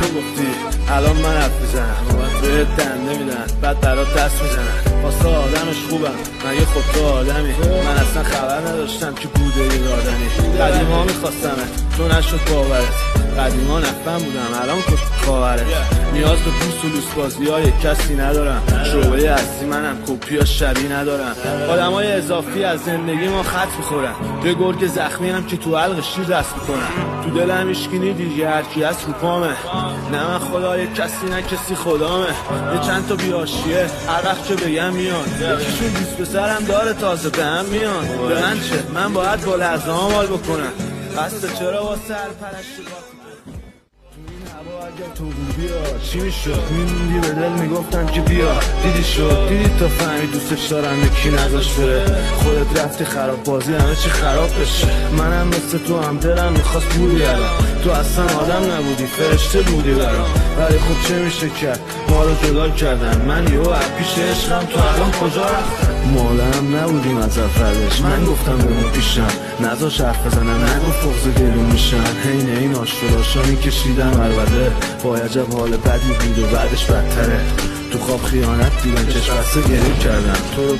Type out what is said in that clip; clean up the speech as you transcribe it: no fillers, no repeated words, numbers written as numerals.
تو گفتی الان من حرف میزنم، بهت دنده میدن بعد برات دست میزنن. واسه آدمش خوبم مگه خب تو آدمی؟ من اصلا خبر نداشتم که بوده یه دادنی. قدیما میخواستمت تو نشد باورت، قدیما نفهم بودم الان کش خواهرت. نیاز به پوست و لوس بازی های کسی ندارم، شعبه اصلی منم کپی ها شبیه ندارم. آدم های اضافی از زندگی ما خط میخورن، یه گرگ زخمی هم که تو حلق شیر دست میکنن. تو دلم اشکینی دیگه هرکی هست رو پامه، نه من خدای کسی نه کسی خدامه. یه چند تا بیاشیه هر وقت که بگم میان، یکیشون دوست پسرم داره تازه به هم میان. به من چه؟ من باید با لحظه ها مال بکنم، قصد چرا واسه هر پرشتی اگر تو بیا چی میشد؟ میموندی به دل میگفتن که بیا. دیدی شد دیدی تا فهمی دوستش دارم یکی نذاش بره. خودت رفتی خراب بازی همه چی خراب بشه. منم مثل تو هم دلم میخواست بودی الان، تو اصلا آدم نبودی فرشته بودی برام. ولی خب چه میشه کرد ما رو جدا کردن. من یهو از پیش عشقم تو الان کجا رفتن؟ مالم نبودیم از اولش، من گفتم بمون پیشم نذاش حرف بزنم، نگفت فوق دلون میشن. حین این آشوراشا میکشیدم البته با عجب حال بدی بود و بعدش بدتره. تو خواب خیانت دیدم چشم بسته گریه کردم تو رو